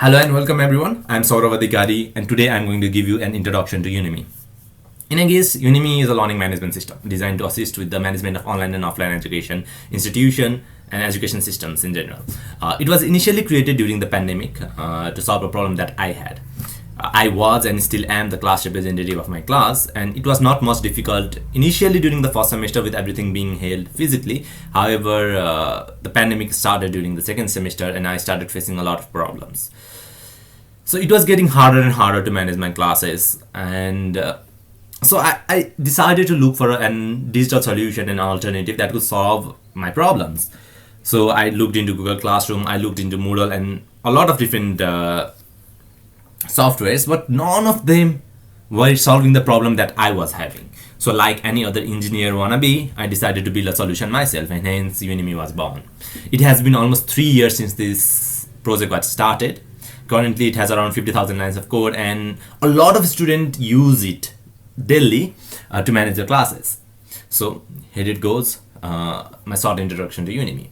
Hello and welcome everyone. I'm Saurav Adhikari and today I'm going to give you an introduction to Unimy. In a case, Unimy is a learning management system designed to assist with the management of online and offline education, institution, and education systems in general. It was initially created during the pandemic to solve a problem that I had. I was and still am the class representative of my class, and it was not much difficult initially during the first semester with everything being held physically. However, the pandemic started during the second semester and I started facing a lot of problems. So it was getting harder and harder to manage my classes, and so I decided to look for a digital solution, an alternative that could solve my problems. So I looked into Google Classroom, I looked into Moodle and a lot of different softwares, but none of them were solving the problem that I was having. So like any other engineer wannabe, I decided to build a solution myself, and hence Unimy was born. It has been almost 3 years since this project was started. Currently it has around 50,000 lines of code, and a lot of students use it daily to manage their classes. So here it goes, my short introduction to Unimy.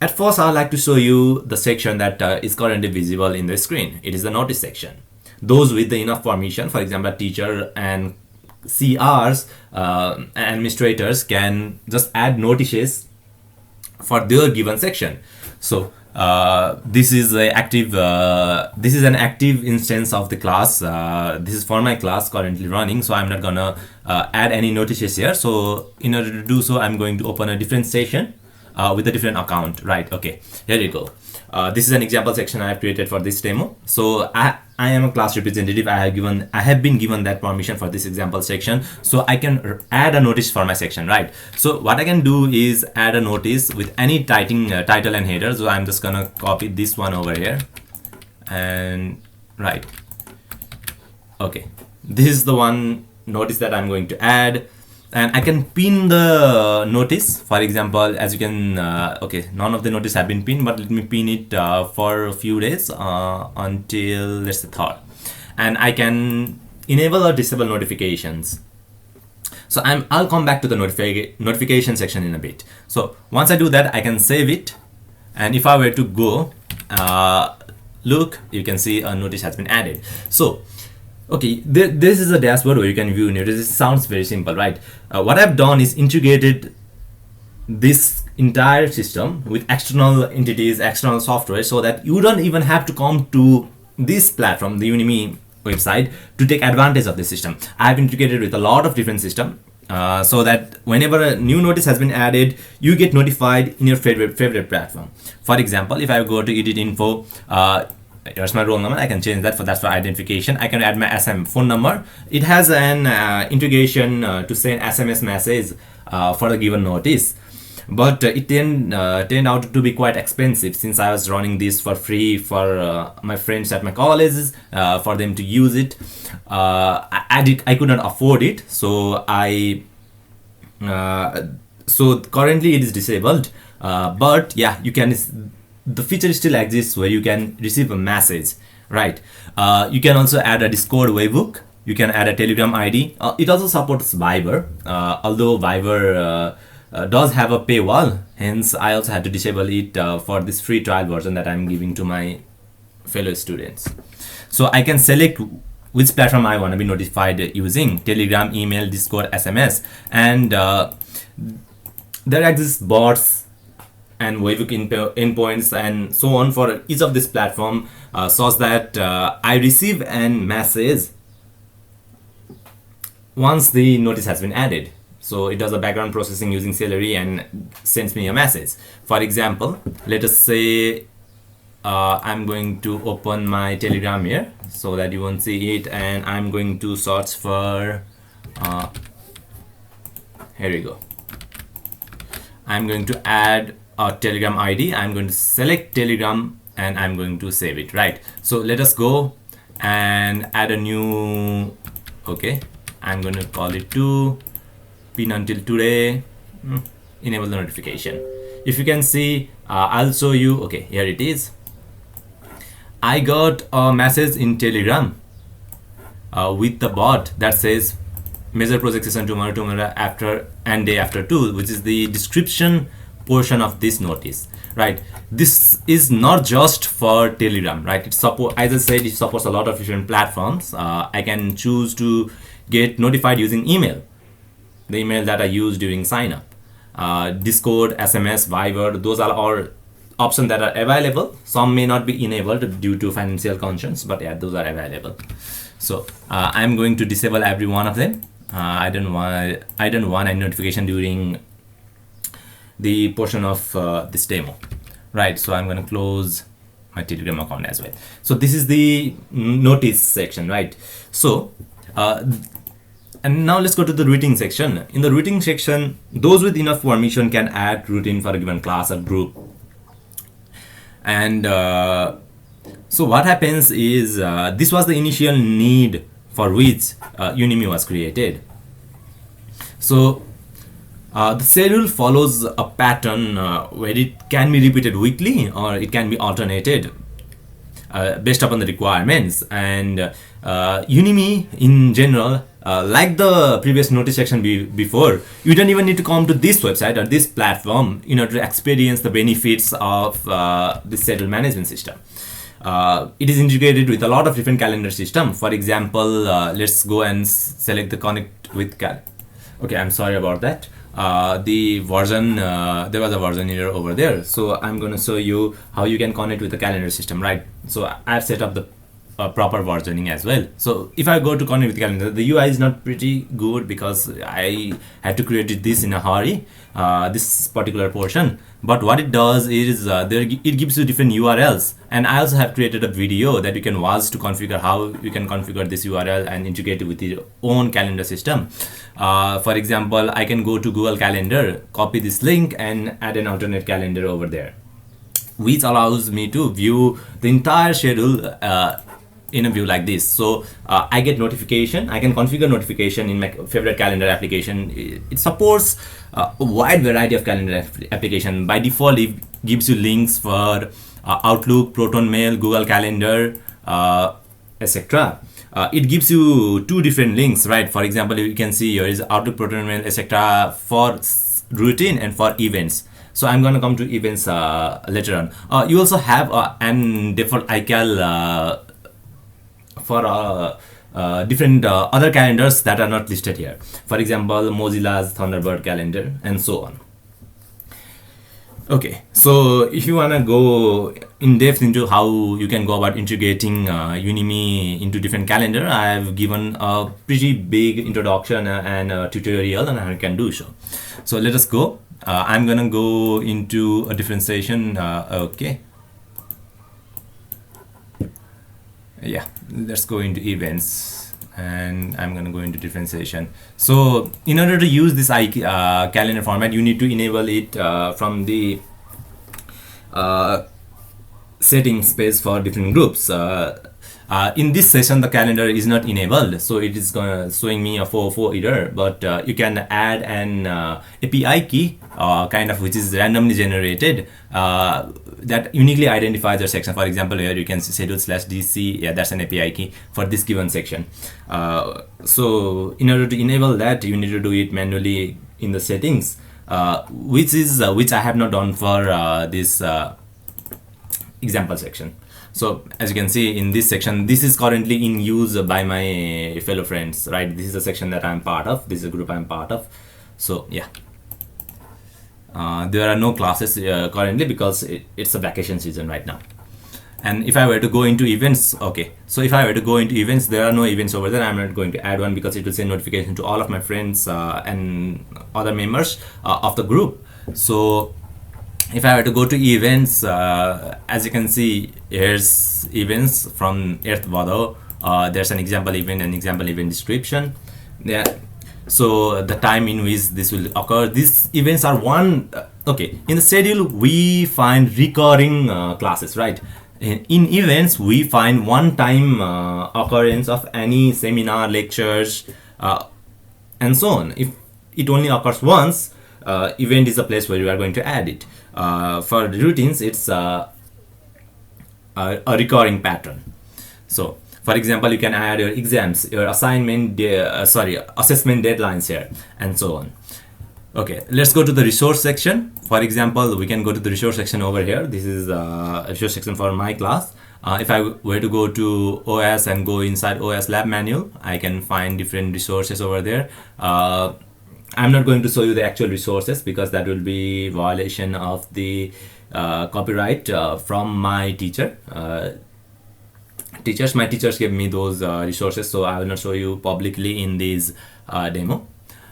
At first, I would like to show you the section that is currently visible in the screen. It is the notice section. Those with the enough permission, for example, a teacher and CRs, administrators can just add notices for their given section. So this is an active instance of the class. This is for my class currently running, so I'm not gonna add any notices here. So in order to do so, I'm going to open a different session with a different account. Right, okay, here you go. This is an example section I have created for this demo. So I am a class representative. I have been given that permission for this example section, so I can add a notice for my section, right? So what I can do is add a notice with any title and header. So I'm just gonna copy this one over here, and right, okay, this is the one notice that I'm going to add. And I can pin the notice. For example, as you can, okay, none of the notice have been pinned, but let me pin it for a few days until let's say 3rd. And I can enable or disable notifications. So I'll come back to the notification section in a bit. So once I do that, I can save it. And if I were to go, look, you can see a notice has been added. So okay, this is a dashboard where you can view notices. It sounds very simple, right? What I've done is integrated this entire system with external entities, external software, so that you don't even have to come to this platform, the Unimy website, to take advantage of the system. I've integrated with a lot of different systems so that whenever a new notice has been added, you get notified in your favorite platform. For example, if I go to edit info, here's my roll number. I can change that that's for identification. I can add my SM phone number. It has an integration to send SMS message for a given notice, but it turned out to be quite expensive since I was running this for free for my friends at my colleges for them to use it. I could not afford it, so so currently it is disabled. But yeah, you can. The feature still exists where you can receive a message, right? You can also add a Discord webhook. You can add a Telegram ID. It also supports Viber, although Viber does have a paywall. Hence, I also had to disable it for this free trial version that I'm giving to my fellow students. So I can select which platform I want to be notified using: Telegram, email, Discord, SMS, and there exists bots and webhook endpoints and so on for each of this platform, such that I receive a message once the notice has been added. So it does a background processing using Celery and sends me a message. For example, let us say I'm going to open my Telegram here so that you won't see it, and I'm going to search for here we go. I'm going to add a Telegram ID. I'm going to select Telegram and I'm going to save it, right? So let us go and add a new, okay, I'm going to call it to pin until today, enable the notification. If you can see, I'll show you. Okay, here it is. I got a message in Telegram with the bot that says major project session tomorrow after and day after 2, which is the description portion of this notice, right? This is not just for Telegram, right? It support, as I said, it supports a lot of different platforms. I can choose to get notified using email, the email that I use during sign up. Discord, SMS, Viber, those are all options that are available. Some may not be enabled due to financial concerns, but yeah, those are available. So I'm going to disable every one of them. I don't want any notification during the portion of this demo, right? So I'm going to close my Telegram account as well. So this is the notice section, right? So and now let's go to the routing section. In the routing section, those with enough permission can add routine for a given class or group. And so what happens is this was the initial need for which Unimy was created. So the schedule follows a pattern where it can be repeated weekly or it can be alternated based upon the requirements. And Unimy in general, like the previous notice section before, you don't even need to come to this website or this platform in order to experience the benefits of this schedule management system. It is integrated with a lot of different calendar systems. For example, let's go and select the connect with okay, I'm sorry about that. The version, there was a version error over there. So I'm going to show you how you can connect with the calendar system, right? So I've set up the proper versioning as well. So if I go to connect with calendar, the UI is not pretty good because I had to create this in a hurry, this particular portion. But what it does is it gives you different URLs, and I also have created a video that you can watch to configure how you can configure this URL and integrate it with your own calendar system. For example, I can go to Google Calendar, copy this link and add an alternate calendar over there, which allows me to view the entire schedule in a view like this. So I get notification. I can configure notification in my favorite calendar application. It supports a wide variety of calendar application. By default, it gives you links for Outlook, Proton Mail, Google Calendar, etc. It gives you two different links, right? For example, you can see here is Outlook, Proton Mail, etc. for routine and for events. So I'm going to come to events later on. You also have an default iCal for different other calendars that are not listed here. For example, Mozilla's Thunderbird calendar and so on. Okay, so if you want to go in depth into how you can go about integrating Unimy into different calendar, I have given a pretty big introduction and a tutorial on how you can do so. So let us go. I'm gonna go into a differentiation. Okay. Yeah, let's go into events, and I'm gonna go into differentiation. So in order to use this calendar format, you need to enable it from the settings page for different groups. In this session, the calendar is not enabled, so it is showing me a 404 error. But you can add an API key, kind of, which is randomly generated, that uniquely identifies your section. For example, here you can see schedule/DC. Yeah, that's an API key for this given section. So in order to enable that, you need to do it manually in the settings, which I have not done for this example section. So as you can see in this section, this is currently in use by my fellow friends, right? This is a section that I'm part of. This is a group I'm part of. So yeah, there are no classes currently because it's a vacation season right now. And if I were to go into events, okay, so if I were to go into events, there are no events over there. I'm not going to add one because it will send notification to all of my friends and other members of the group. So if I were to go to events, as you can see, here's events from Earth Vado. There's an example event and example event description. Yeah. So the time in which this will occur. These events are okay. In the schedule, we find recurring classes, right? In events, we find one-time occurrence of any seminar, lectures, and so on. If it only occurs once, event is a place where you are going to add it. For the routines, it's a recurring pattern. So for example, you can add your exams, your assessment deadlines here, and so on. Okay, let's go to the resource section. For example, we can go to the resource section over here. This is a resource section for my class. If I were to go to OS and go inside OS lab manual, I can find different resources over there. I'm not going to show you the actual resources because that will be violation of the copyright from my teacher. My teachers gave me those resources, so I will not show you publicly in this demo.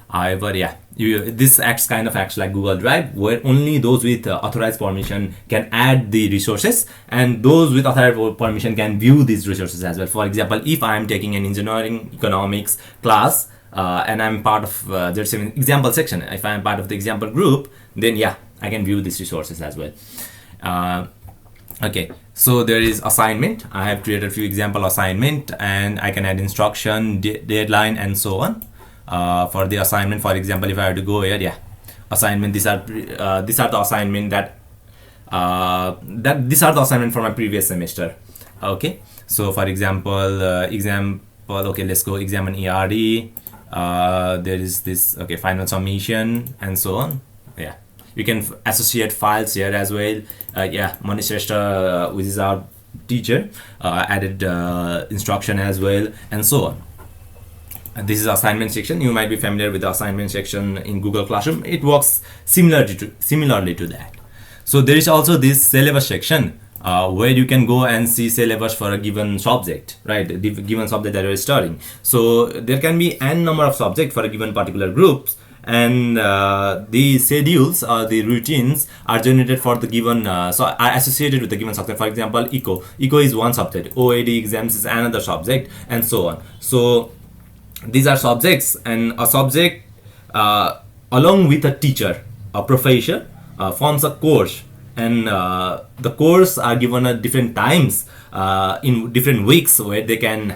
However, yeah, this kind of acts like Google Drive, where only those with authorized permission can add the resources, and those with authorized permission can view these resources as well. For example, if I am taking an engineering economics class and I'm part of there's an example section, if I am part of the example group, then yeah, I can view these resources as well. Okay, so there is assignment. I have created a few example assignment, and I can add instruction, deadline, and so on. For the assignment, for example, if I were to go here, yeah, assignment, these are the assignment these are the assignment for my previous semester. Okay, so for example, okay, let's go examine ERD. There is this, okay, final submission, and so on. Yeah, you can associate files here as well. Yeah, Manish Shrestha, which is our teacher, added instruction as well, and so on. This is assignment section. You might be familiar with the assignment section in Google Classroom. It works similarly to that. So there is also this syllabus section where you can go and see syllabus for a given subject, right? The given subject that you're studying. So there can be n number of subjects for a given particular groups, and the schedules or the routines are generated for the given so are associated with the given subject. For example, eco is one subject, OAD exams is another subject, and so on. So these are subjects, and a subject along with a teacher, a professor, forms a course, and the course are given at different times in different weeks where they can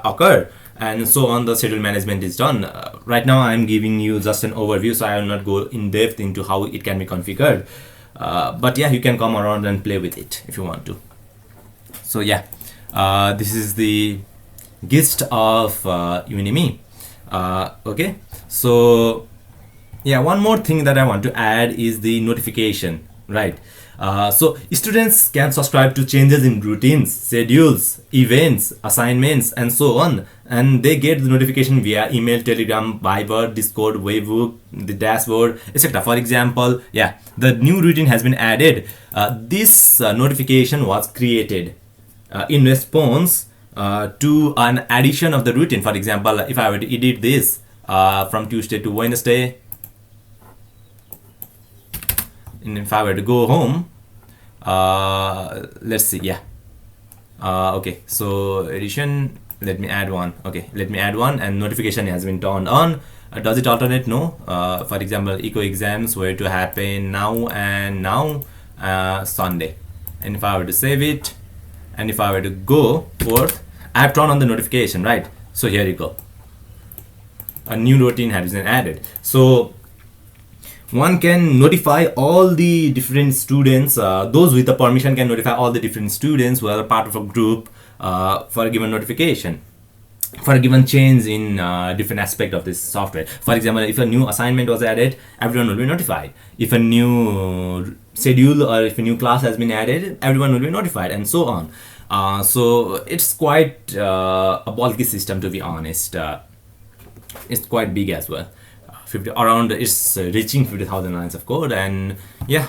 occur, and so on. The schedule management is done. Right now I'm giving you just an overview, so I will not go in depth into how it can be configured, but yeah, you can come around and play with it if you want to. So yeah, this is the gist of Unimy. Okay, so yeah, one more thing that I want to add is the notification, right? So students can subscribe to changes in routines, schedules, events, assignments, and so on, and they get the notification via email, Telegram, Viber, Discord, Webbook, the dashboard, etc. For example, yeah, the new routine has been added. This notification was created in response to an addition of the routine. For example, if I were to edit this from Tuesday to Wednesday, and if I were to go home, let's see, yeah, okay, so addition, let me add one. Okay, let me add one, and notification has been turned on. Does it alternate? No. For example, eco exams were to happen now and now, Sunday, and if I were to save it, and if I were to go forth, I have turned on the notification, right? So here you go, a new routine has been added. So one can notify all the different students, those with the permission can notify all the different students who are part of a group for a given notification, for a given change in different aspect of this software. For example, if a new assignment was added, everyone will be notified. If a new schedule or if a new class has been added, everyone will be notified, and so on. So it's quite a bulky system, to be honest. It's quite big as well. It's reaching 50,000 lines of code, and yeah,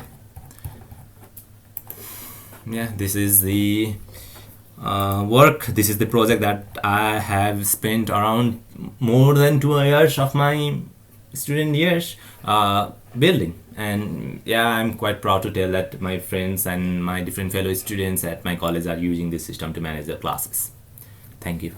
this is the work. This is the project that I have spent around more than 2 years of my student years building, and yeah, I'm quite proud to tell that my friends and my different fellow students at my college are using this system to manage their classes. Thank you.